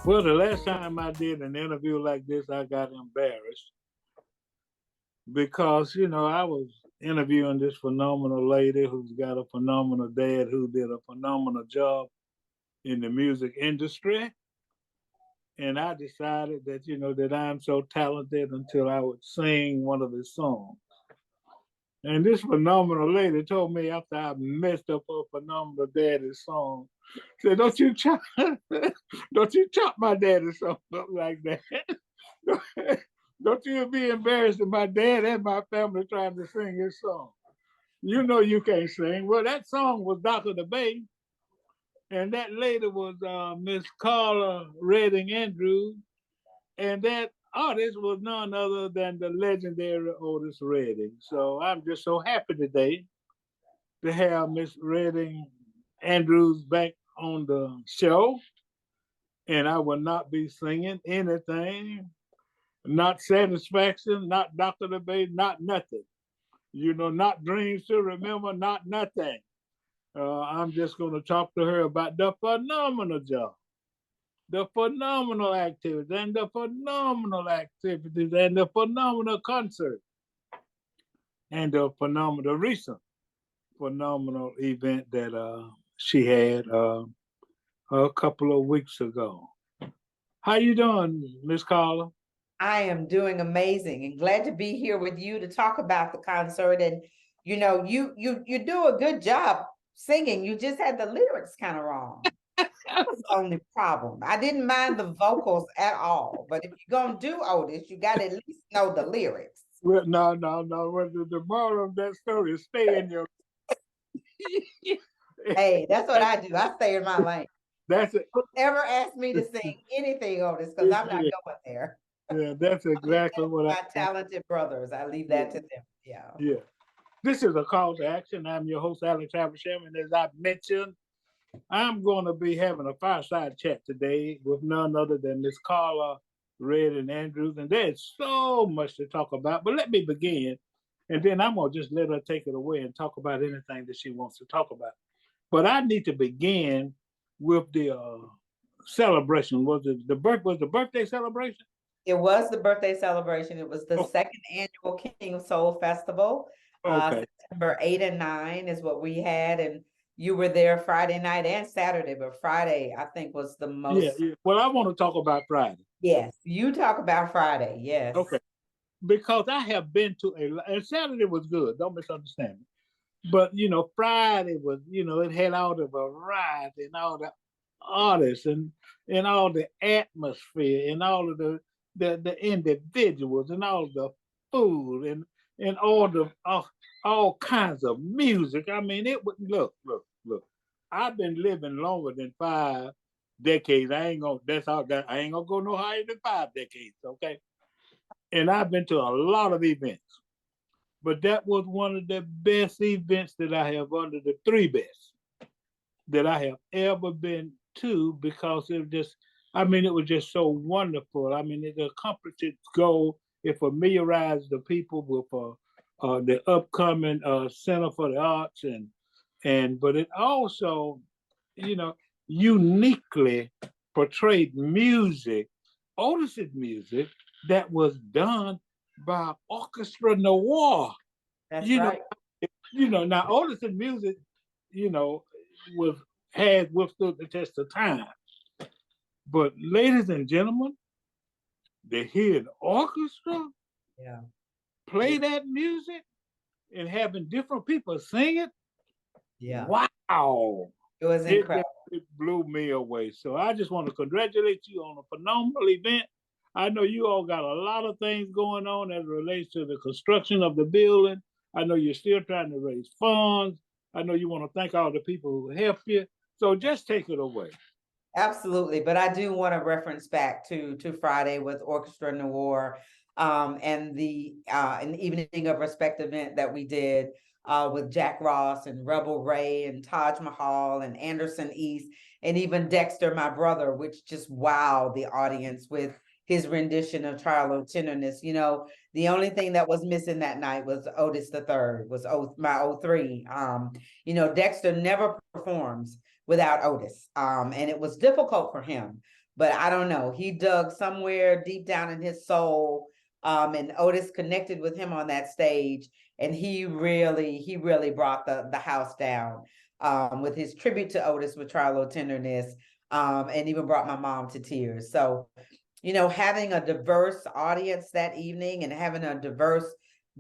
Well, the last time I did an interview like this, I got embarrassed because, I was interviewing this phenomenal lady who's got a phenomenal dad who did a phenomenal job in the music industry. And I decided that, that I'm so talented until I would sing one of his songs. And this phenomenal lady told me after I messed up her phenomenal daddy's song, said, don't you chop my daddy's song up like that. Don't you be embarrassed that my dad and my family trying to sing his song. You know you can't sing. Well, that song was Dr. the Bay, and that lady was Miss Karla Redding Andrews, and that artist was none other than the legendary Otis Redding. So I'm just so happy today to have Miss Redding Andrews back on the show, and I will not be singing anything, not satisfaction, not Dr. the Bay, not nothing. Not dreams to remember, not nothing. I'm just going to talk to her about the phenomenal job, the phenomenal activities, and the phenomenal activities, and the phenomenal concert, and the phenomenal recent phenomenal event that she had a couple of weeks ago. How you doing, Miss Karla? I am doing amazing and glad to be here with you to talk about the concert. And you do a good job singing. You just had the lyrics kind of wrong. That was the only problem. I didn't mind the vocals at all, but if you're gonna do Otis, you got to at least know the lyrics. Well, no. Well, the moral of that story is stay in your. Hey, that's what I do. I stay in my lane. That's it. Don't ever ask me to sing anything, Otis, because I'm not going there. Yeah, that's exactly what My talented brothers, I leave that to them. Yeah. Yeah. This is a call to action. I'm your host, Alex Haversham, and as I mentioned, I'm going to be having a fireside chat today with none other than Miss Karla Redding Andrews, and there's so much to talk about. But let me begin, and then I'm going to just let her take it away and talk about anything that she wants to talk about. But I need to begin with the celebration. Was the birthday celebration? It was the birthday celebration. It was the second annual King of Soul Festival. Okay. September 8 and 9 is what we had. And you were there Friday night and Saturday, but Friday, I think, was the most. Yeah. Well, I want to talk about Friday. Yes, you talk about Friday. Yes. Okay. Because I have been to and Saturday was good. Don't misunderstand me. But Friday was, it had all the variety and all the artists and all the atmosphere and all of the individuals and all the food and all the all kinds of music. I mean, it would look. I've been living longer than 5 decades. I ain't gonna go no higher than 5 decades, okay? And I've been to a lot of events. But that was one of the best events that I have, under the three best that I have ever been to, because it was just so wonderful. I mean, it accomplished its goal. It familiarized the people with the upcoming Center for the Arts, but it also, uniquely portrayed music, Otis's music, that was done by orchestra noir. That's right. Now Otis's music, has withstood the test of time. But ladies and gentlemen, to hear an orchestra play that music and having different people sing it, wow. It was incredible. It blew me away. So I just want to congratulate you on a phenomenal event. I know you all got a lot of things going on as it relates to the construction of the building. I know you're still trying to raise funds. I know you want to thank all the people who helped you. So just take it away. Absolutely. But I do want to reference back to Friday with Orchestra Noir and the an Evening of Respect event that we did with Jack Ross and Rebel Ray and Taj Mahal and Anderson East and even Dexter, my brother, which just wowed the audience with his rendition of Trial of Tenderness. The only thing that was missing that night was Otis the Third, was my 03. Dexter never performs without Otis. And it was difficult for him. but I don't know. He dug somewhere deep down in his soul, and Otis connected with him on that stage, and he really brought the house down, with his tribute to Otis with Trilo Tenderness, and even brought my mom to tears. So, having a diverse audience that evening and having a diverse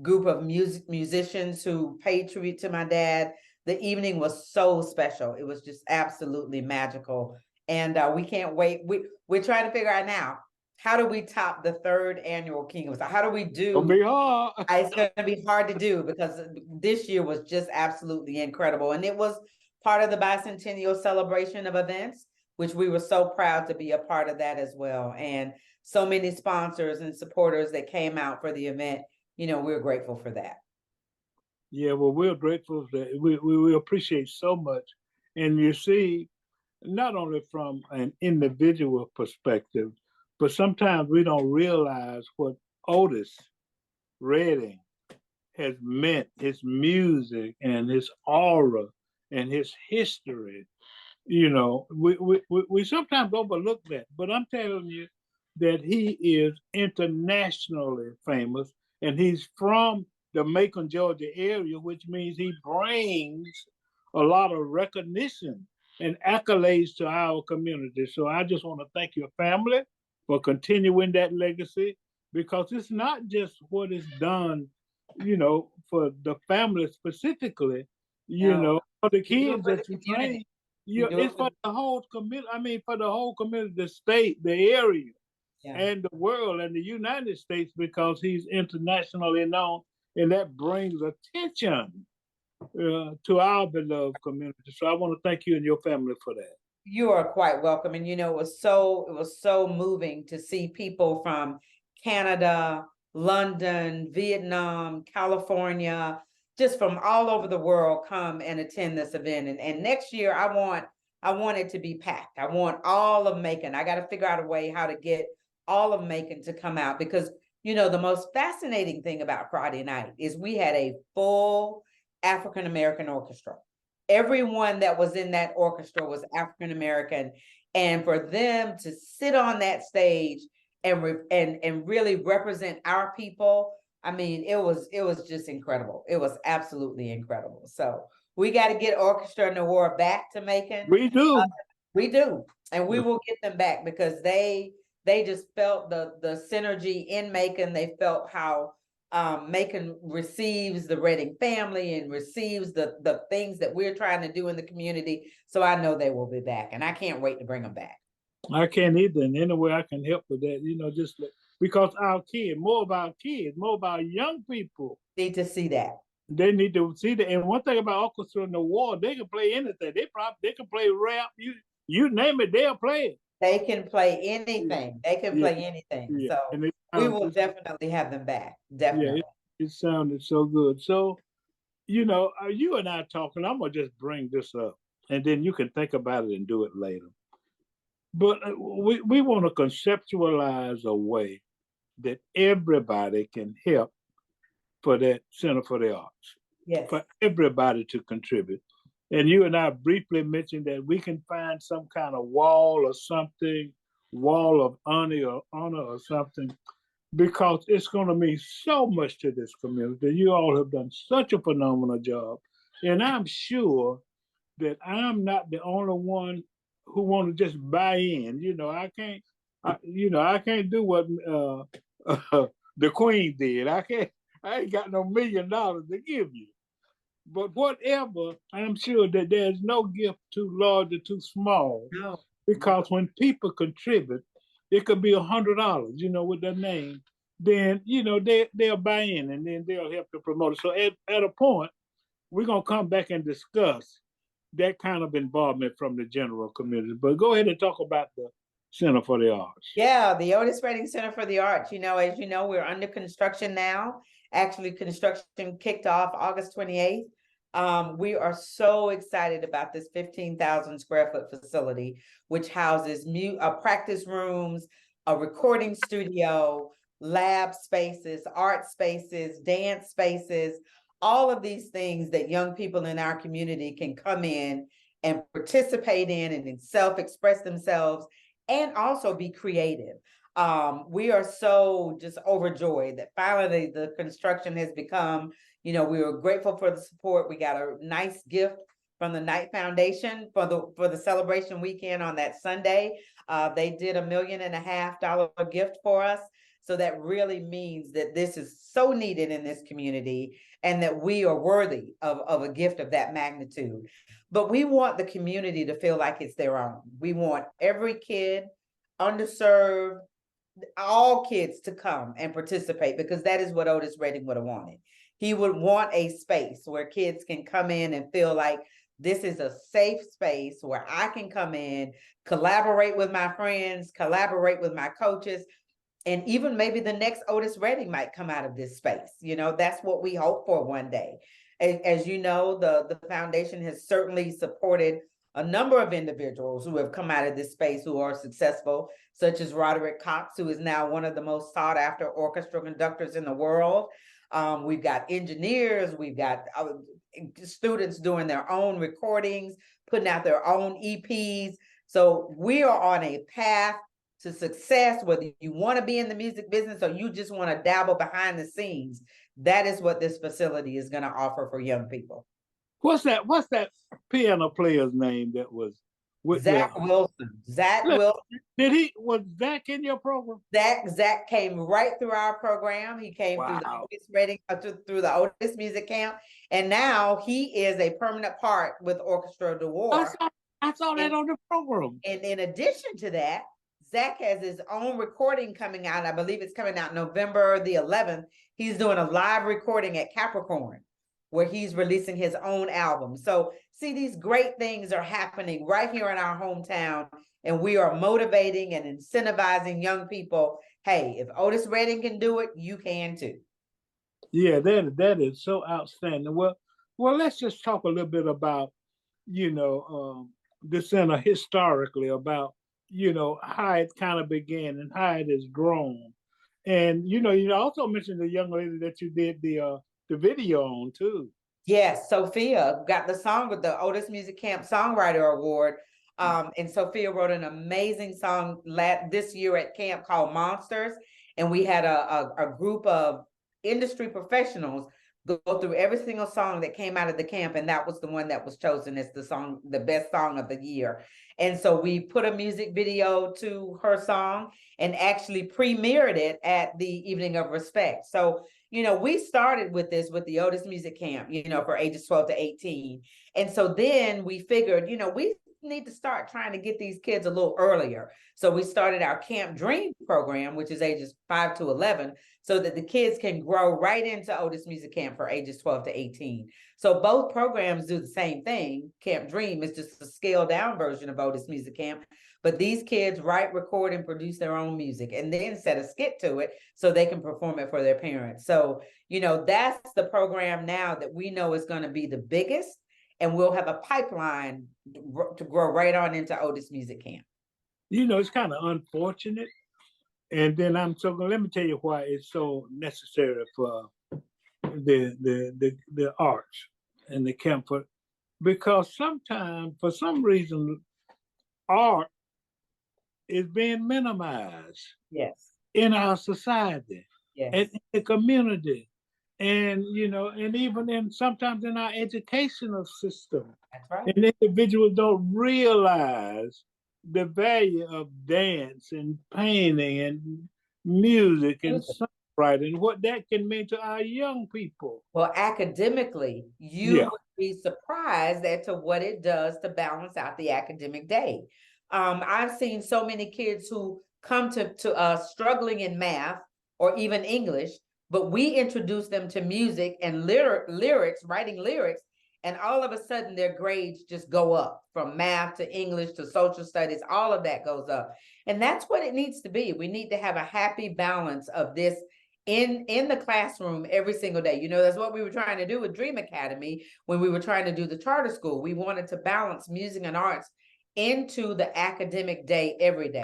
group of musicians who paid tribute to my dad, the evening was so special. It was just absolutely magical. And we can't wait. We're trying to figure out now, how do we top the third annual King of Soul? How do we It'll do? be hard. It's going to be hard to do because this year was just absolutely incredible. And it was part of the bicentennial celebration of events, which we were so proud to be a part of that as well. And so many sponsors and supporters that came out for the event, we're grateful for that. Yeah, well, we're grateful that we appreciate so much. And you see, not only from an individual perspective, but sometimes we don't realize what Otis Redding has meant, his music and his aura and his history. We sometimes overlook that, but I'm telling you that he is internationally famous, and he's from the Macon, Georgia area, which means he brings a lot of recognition and accolades to our community. So I just want to thank your family for continuing that legacy, because it's not just what is done, for the family specifically, for the kids that you train. It's for the whole community. I mean, for the whole community, the state, the area, and the world, and the United States, because he's internationally known, and that brings attention to our beloved community. So I want to thank you and your family for that. You are quite welcome, and it was so moving to see people from Canada, London, Vietnam, California, just from all over the world come and attend this event. And next year, I want it to be packed. I want all of Macon. I got to figure out a way how to get all of Macon to come out, because the most fascinating thing about Friday night is we had a full African American orchestra. Everyone that was in that orchestra was African American, and for them to sit on that stage and really represent our people, I mean, it was just incredible. It was absolutely incredible. So we got to get Orchestra Noir back to Macon. We do. We do, and we will get them back, because they just felt the synergy in Macon. They felt how Macon receives the Redding family and receives the things that we're trying to do in the community. So I know they will be back, and I can't wait to bring them back. I can't either. And any way I can help with that, just because more of our kids, more of our young people need to see that. They need to see that. And one thing about Orchestra Noir, they can play anything. They can play rap. You name it, they'll play it. They can play anything. They can play anything. Yeah. So we will definitely have them back. Definitely. Yeah, it sounded so good. So, you and I talking, I'm going to just bring this up, and then you can think about it and do it later. But we want to conceptualize a way that everybody can help for that Center for the Arts. Yes. For everybody to contribute. And you and I briefly mentioned that we can find some kind of wall or something, wall of honor or something, because it's going to mean so much to this community. You all have done such a phenomenal job. And I'm sure that I'm not the only one who want to just buy in. I can't do what the Queen did. I ain't got no $1 million to give you. But whatever, I'm sure that there's no gift too large or too small. No. Because when people contribute, it could be $100, with their name. Then, they'll buy in, and then they'll help to promote it. So at a point, we're going to come back and discuss that kind of involvement from the general community. But go ahead and talk about the Center for the Arts. Yeah, the Otis Redding Center for the Arts. As you know, we're under construction now. Actually, construction kicked off August 28th. We are so excited about this 15,000 square foot facility, which houses practice rooms, a recording studio, lab spaces, art spaces, dance spaces, all of these things that young people in our community can come in and participate in and self-express themselves and also be creative. We are so just overjoyed that finally the construction has become, we were grateful for the support. We got a nice gift from the Knight Foundation for the celebration weekend on that Sunday. They did $1.5 million gift for us. So that really means that this is so needed in this community and that we are worthy of a gift of that magnitude. But we want the community to feel like it's their own. We want every kid, underserved, all kids to come and participate, because that is what Otis Redding would have wanted. He would want a space where kids can come in and feel like this is a safe space where I can come in, collaborate with my friends, collaborate with my coaches, and even maybe the next Otis Redding might come out of this space. That's what we hope for one day. As you know, the foundation has certainly supported a number of individuals who have come out of this space who are successful, such as Roderick Cox, who is now one of the most sought after orchestra conductors in the world. We've got engineers, we've got students doing their own recordings, putting out their own EPs. So we are on a path to success, whether you want to be in the music business or you just want to dabble behind the scenes. That is what this facility is going to offer for young people. What's that piano player's name that was with Zach Wilson. Zach Wilson. Was Zach in your program? Zach came right through our program. He came through the Otis Redding, through the Otis Music Camp, and now he is a permanent part with Orchestra de War. I saw that on the program. And in addition to that, Zach has his own recording coming out. I believe it's coming out November the 11th. He's doing a live recording at Capricorn, where he's releasing his own album. So see, these great things are happening right here in our hometown, and we are motivating and incentivizing young people. Hey, if Otis Redding can do it, you can too. Yeah, that is so outstanding. Well, let's just talk a little bit about, the center historically, about, how it kind of began and how it has grown. And, you also mentioned the young lady that you did the video on too. Yes, Sophia got the song with the Otis Music Camp Songwriter Award. And Sophia wrote an amazing song this year at camp called Monsters. And we had a group of industry professionals go through every single song that came out of the camp, and that was the one that was chosen as the best song of the year. And so we put a music video to her song and actually premiered it at the Evening of Respect. So, we started with this with the Otis Music Camp, for ages 12 to 18. And so then we figured, we need to start trying to get these kids a little earlier. So we started our Camp Dream program, which is ages 5 to 11, so that the kids can grow right into Otis Music Camp for ages 12 to 18. So both programs do the same thing. Camp Dream is just a scaled down version of Otis Music Camp, but these kids write, record, and produce their own music and then set a skit to it so they can perform it for their parents. So, that's the program now that we know is going to be the biggest, and we'll have a pipeline to grow right on into Otis Music Camp. It's kind of unfortunate. And then let me tell you why it's so necessary for the arts and the camp, because sometimes, for some reason, art is being minimized. Yes. In our society. Yes. And in the community. And and even sometimes in our educational system. That's right. And individuals don't realize the value of dance and painting and music and songwriting, what that can mean to our young people. Well, academically, you would be surprised as to what it does to balance out the academic day. I've seen so many kids who come to us struggling in math or even English, but we introduce them to music and lyrics, writing lyrics, and all of a sudden their grades just go up from math to English to social studies. All of that goes up. And that's what it needs to be. We need to have a happy balance of this in the classroom every single day. That's what we were trying to do with Dream Academy when we were trying to do the charter school. We wanted to balance music and arts into the academic day every day.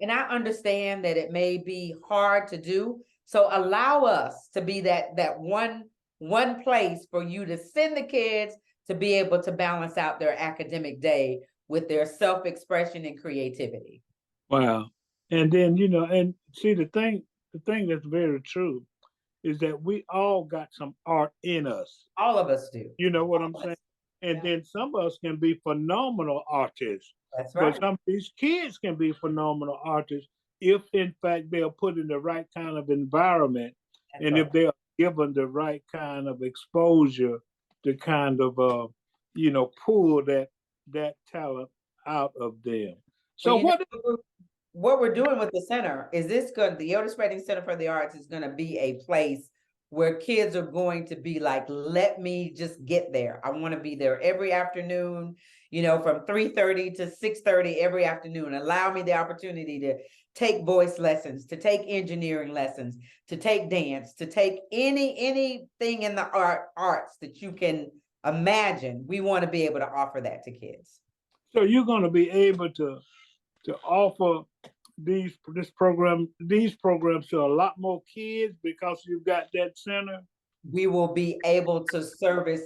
And I understand that it may be hard to do. So allow us to be that one place for you to send the kids to be able to balance out their academic day with their self-expression and creativity. Wow. And then, and see the thing that's very true is that we all got some art in us. All of us do. You know what All I'm of saying? us. And Yeah, then some of us can be phenomenal artists, that's but right. some of these kids can be phenomenal artists if, in fact, they are put in the right kind of environment That's and right. if they are given the right kind of exposure to kind of, pull that talent out of them. Well, So what we're doing with the center is the Otis Redding Center for the Arts is going to be a place where kids are going to be like, let me just get there. I want to be there every afternoon, from 3:30 to 6:30 every afternoon. Allow me the opportunity to take voice lessons, to take engineering lessons, to take dance, to take anything in the arts that you can imagine. We want to be able to offer that to kids. so you're going to be able to offer these programs to a lot more kids because you've got that center. We will be able to service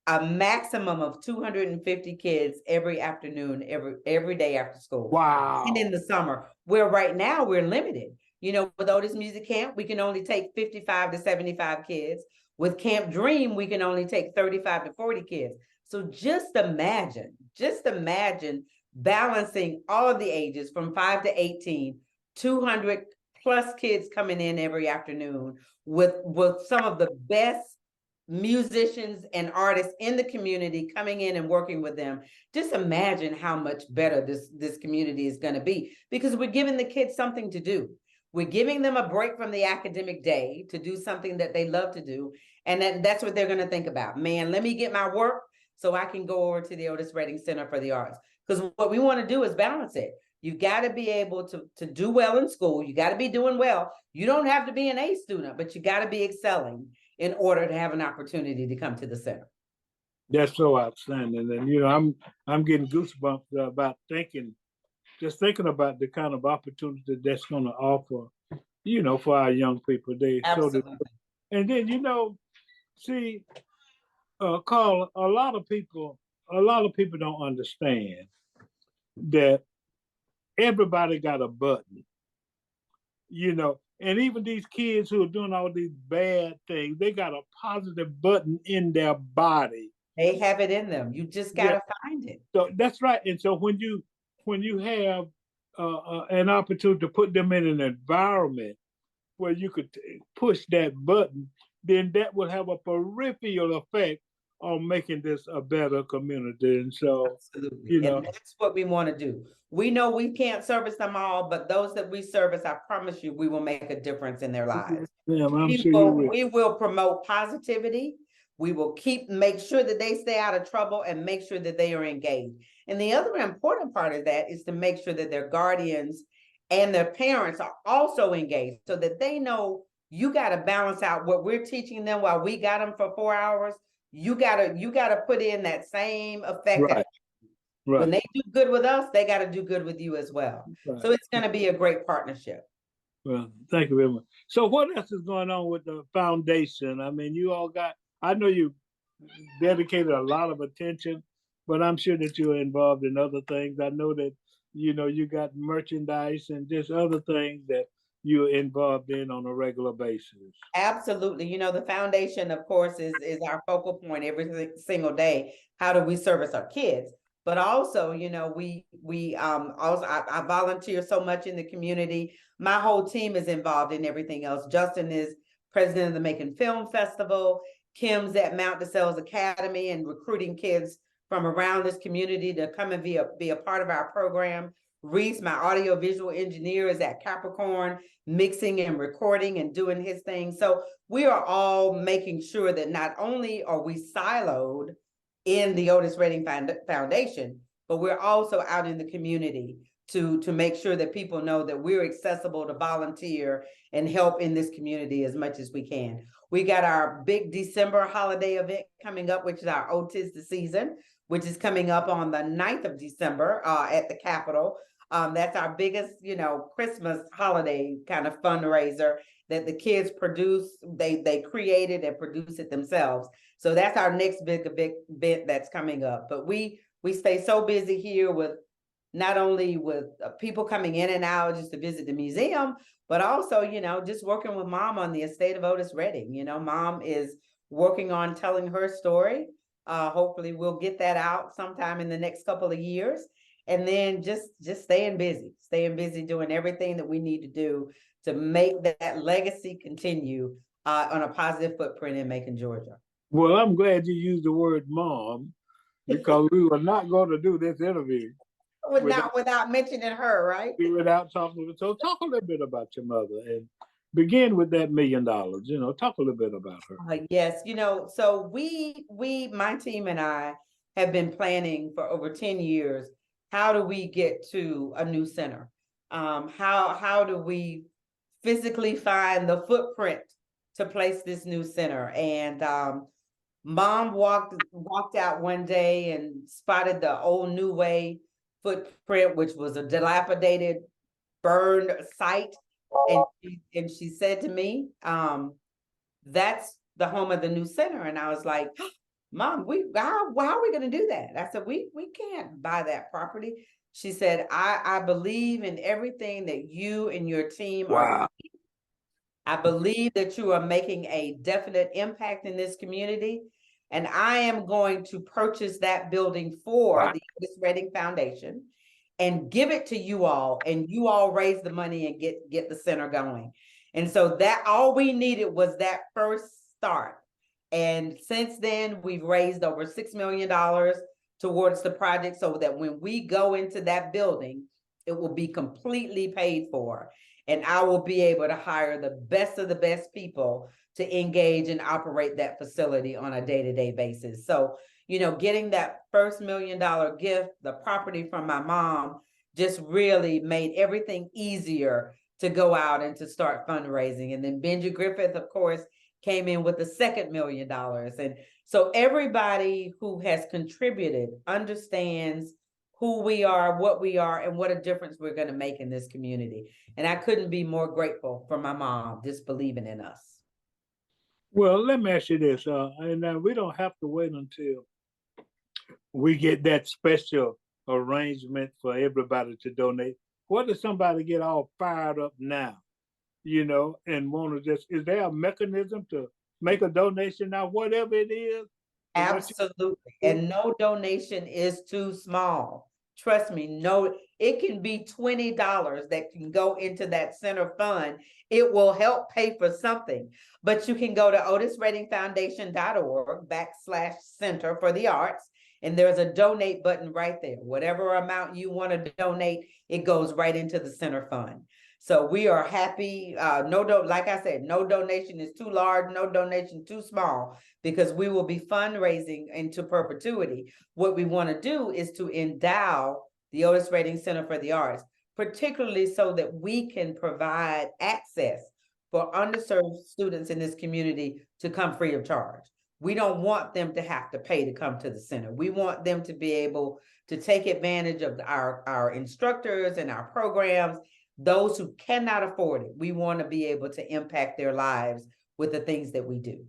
a maximum of 250 kids every afternoon, every day after school. And in Wow. the summer, where right now we're limited. With Otis Music Camp, we can only take 55 to 75 kids. With Camp Dream, we can only take 35 to 40 kids. So just imagine balancing all of the ages from 5 to 18, 200 plus kids coming in every afternoon with some of the best musicians and artists in the community coming in and working with them. Just imagine how much better this community is going to be, because we're giving the kids something to do. We're giving them a break from the academic day to do something that they love to do. And that's what they're going to think about. Man, let me get my work so I can go over to the Otis Redding Center for the Arts. Because what we want to do is balance it. You got to be able to do well in school. You got to be doing well. You don't have to be an A student, but you got to be excelling in order to have an opportunity to come to the center. That's so outstanding. And I'm getting goosebumps about just thinking about the kind of opportunity that's going to offer, for our young people. Absolutely. And then, see, Carl, a lot of people don't understand that everybody got a button, and even these kids who are doing all these bad things, they got a positive button in their body. They have it in them. You just got Yeah, to find it. so that's right. And so when you have an opportunity to put them in an environment where you could push that button, then that will have a peripheral effect on making this a better community. And so, Absolutely. you And know, that's what we want to do. We know we can't service them all, but those that we service, I promise you, we will make a difference in their lives. yeah, I'm We sure you will, will. we will promote positivity. We will make sure that they stay out of trouble and make sure that they are engaged. And the other important part of that is to make sure that their guardians and their parents are also engaged so that they know you got to balance out what we're teaching them while we got them for 4 hours. You gotta put in that same effect. Right, When right, they do good with us, they got to do good with you as well. right. So it's going to be a great partnership. Well, thank you very much. So, what else is going on with the foundation? I mean, I know you dedicated a lot of attention, but I'm sure that you're involved in other things. I know that, you got merchandise and just other things that you're involved in on a regular basis. Absolutely. The foundation, of course, is our focal point every single day. How do we service our kids? But also, we also I volunteer so much in the community. My whole team is involved in everything else. Justin is president of the Macon Film Festival. Kim's at Mount DeSales Academy and recruiting kids from around this community to come and be a part of our program. Reese, my audio visual engineer, is at Capricorn mixing and recording and doing his thing. So we are all making sure that not only are we siloed in the Otis Redding Foundation, but we're also out in the community to make sure that people know that we're accessible to volunteer and help in this community as much as we can. We got our big December holiday event coming up, which is our Otis the Season, which is coming up on the 9th of December at the Capitol. That's our biggest, Christmas holiday kind of fundraiser that the kids produce. They created and produce it themselves. So that's our next big event that's coming up. But we stay so busy here with not only with people coming in and out just to visit the museum, but also, just working with mom on the estate of Otis Redding. Mom is working on telling her story. Hopefully we'll get that out sometime in the next couple of years. And then just staying busy doing everything that we need to do to make that legacy continue on a positive footprint in Macon, Georgia. Well, I'm glad you used the word mom, because we were not going to do this interview without mentioning her, right? Without talking. So talk a little bit about your mother and begin with that $1 million. Talk a little bit about her. Yes, so my team and I have been planning for over 10 years. How do we get to a new center? How do we physically find the footprint to place this new center? And mom walked out one day and spotted the old New Way footprint, which was a dilapidated, burned site. And she said to me, that's the home of the new center. And I was like, Mom, how are we going to do that? I said, we can't buy that property. She said, I believe in everything that you and your team are doing. I believe that you are making a definite impact in this community. And I am going to purchase that building for the Otis Redding Foundation and give it to you all. And you all raise the money and get the center going. And so that all we needed was that first start. And since then, we've raised over $6 million towards the project so that when we go into that building, it will be completely paid for. And I will be able to hire the best of the best people to engage and operate that facility on a day-to-day basis. So, getting that first $1 million gift, the property from my mom, just really made everything easier to go out and to start fundraising. And then Benji Griffith, of course, came in with the second $1 million. And so everybody who has contributed understands who we are, what we are, and what a difference we're going to make in this community. And I couldn't be more grateful for my mom just believing in us. Well, let me ask you this, and we don't have to wait until we get that special arrangement for everybody to donate. What if somebody get all fired up now, and want to is there a mechanism to make a donation now, whatever it is? Absolutely. And no donation is too small. Trust me, no, it can be $20 that can go into that center fund. It will help pay for something. But you can go to otisreddingfoundation.org/center for the arts. And there's a donate button right there. Whatever amount you want to donate, it goes right into the center fund. So we are happy. Like I said, no donation is too large, no donation too small, because we will be fundraising into perpetuity. What we want to do is to endow the Otis Redding Center for the Arts, particularly so that we can provide access for underserved students in this community to come free of charge. We don't want them to have to pay to come to the center. We want them to be able to take advantage of our instructors and our programs. Those who cannot afford it, we want to be able to impact their lives with the things that we do.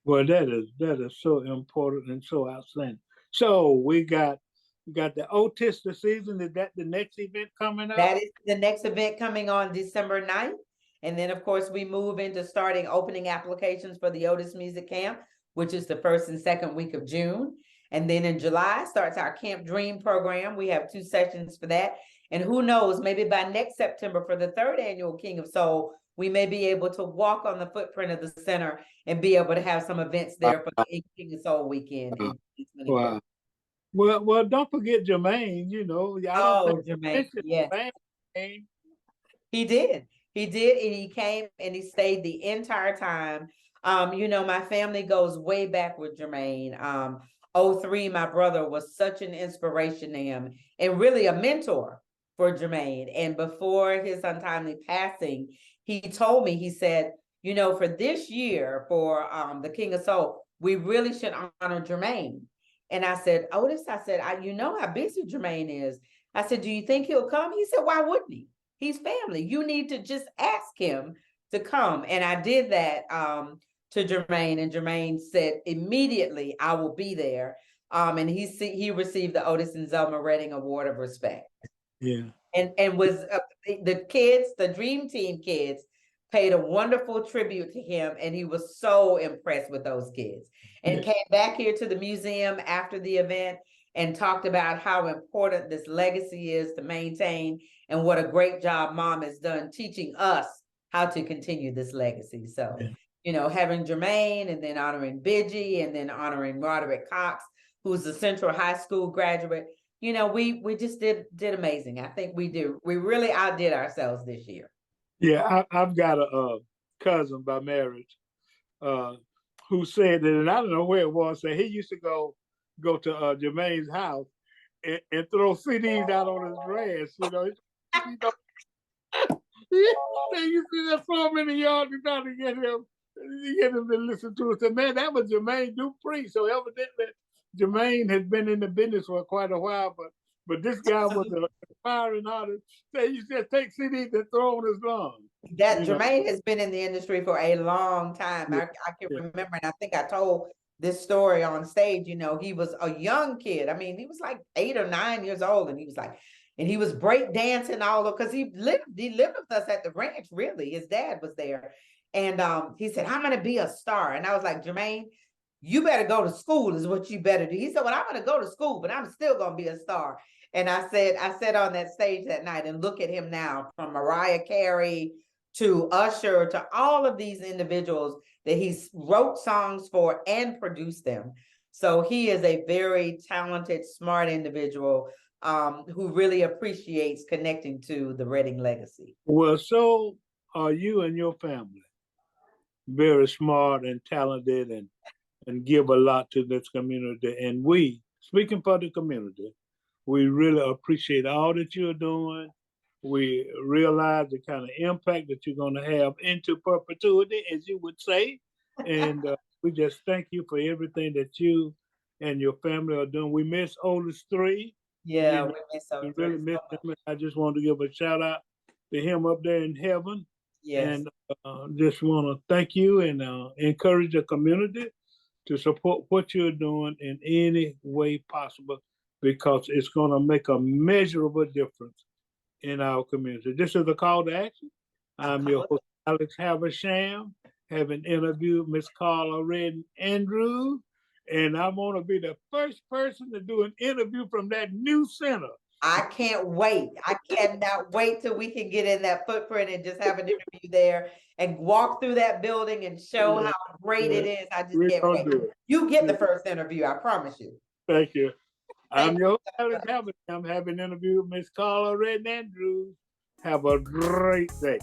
Well, that is so important and so outstanding. So we got the Otis the season. Is that the next event coming up? That is the next event coming on December 9th. And then, of course, we move into starting opening applications for the Otis Music Camp, which is the first and second week of June. And then in July starts our Camp Dream program. We have 2 sessions for that. And who knows, maybe by next September for the 3rd annual King of Soul, we may be able to walk on the footprint of the center and be able to have some events there for the King of Soul weekend. Wow. Well, don't forget Jermaine, Jermaine, yeah. He did. And he came and he stayed the entire time. My family goes way back with Jermaine. 03, my brother was such an inspiration to him and really a mentor for Jermaine. And before his untimely passing, he told me, he said, for this year, for the King of Soul, we really should honor Jermaine. And I said, Otis, you know how busy Jermaine is. I said, do you think he'll come? He said, why wouldn't he? He's family. You need to just ask him to come. And I did that to Jermaine, and Jermaine said immediately, I will be there. And he received the Otis and Zelma Redding Award of Respect. Yeah. And was the kids, the Dream Team kids, paid a wonderful tribute to him, and he was so impressed with those kids. And came back here to the museum after the event and talked about how important this legacy is to maintain, and what a great job Mom has done teaching us how to continue this legacy. So, having Jermaine, and then honoring Bidgie, and then honoring Roderick Cox, who's a Central High School graduate. We just did amazing. I think we really outdid ourselves this year. Yeah, I've got a cousin by marriage who said that, and I don't know where it was, that he used to go to Jermaine's house and throw CDs out on his grass. They used to throw him in the yard to try to get him to listen to it. So, man, that was Jermaine Dupree. So evidently, Jermaine has been in the business for quite a while, but this guy was an aspiring artist. They used to take CDs and throw on his lawn. That Jermaine has been in the industry for a long time. I can remember, and I think I told this story on stage. He was a young kid. I mean, he was like 8 or 9 years old, and he was break dancing all over, because he lived with us at the ranch. Really, his dad was there, and he said, "I'm gonna be a star," and I was like, "Jermaine, you better go to school is what you better do." He said, "Well, I'm going to go to school, but I'm still going to be a star." And I said on that stage that night, and look at him now, from Mariah Carey to Usher to all of these individuals that he's wrote songs for and produced them. So he is a very talented, smart individual who really appreciates connecting to the Redding legacy. Well, so are you and your family. Very smart and talented, and give a lot to this community. And we, speaking for the community, we really appreciate all that you're doing. We realize the kind of impact that you're going to have into perpetuity, as you would say. And we just thank you for everything that you and your family are doing. We miss Otis 3. Yeah, we miss Otis. We really miss him. I just want to give a shout out to him up there in heaven. Yes. And just want to thank you and encourage the community to support what you're doing in any way possible, because it's going to make a measurable difference in our community. This is a call to action. I'm your host, Alex Haversham, having interviewed Miss Karla Redding Andrews, and I'm going to be the first person to do an interview from that new center. I can't wait. I cannot wait till we can get in that footprint and just have an interview there and walk through that building and show how great it is. I just can't wait. You get the first interview, I promise you. Thank you. I'm your Alex Haversham. I'm having an interview with Miss Karla Redding Andrews. Have a great day.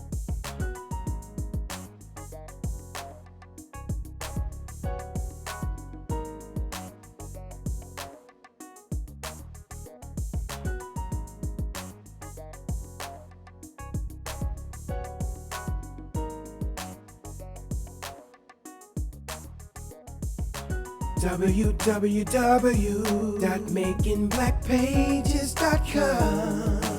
www.makingblackpages.com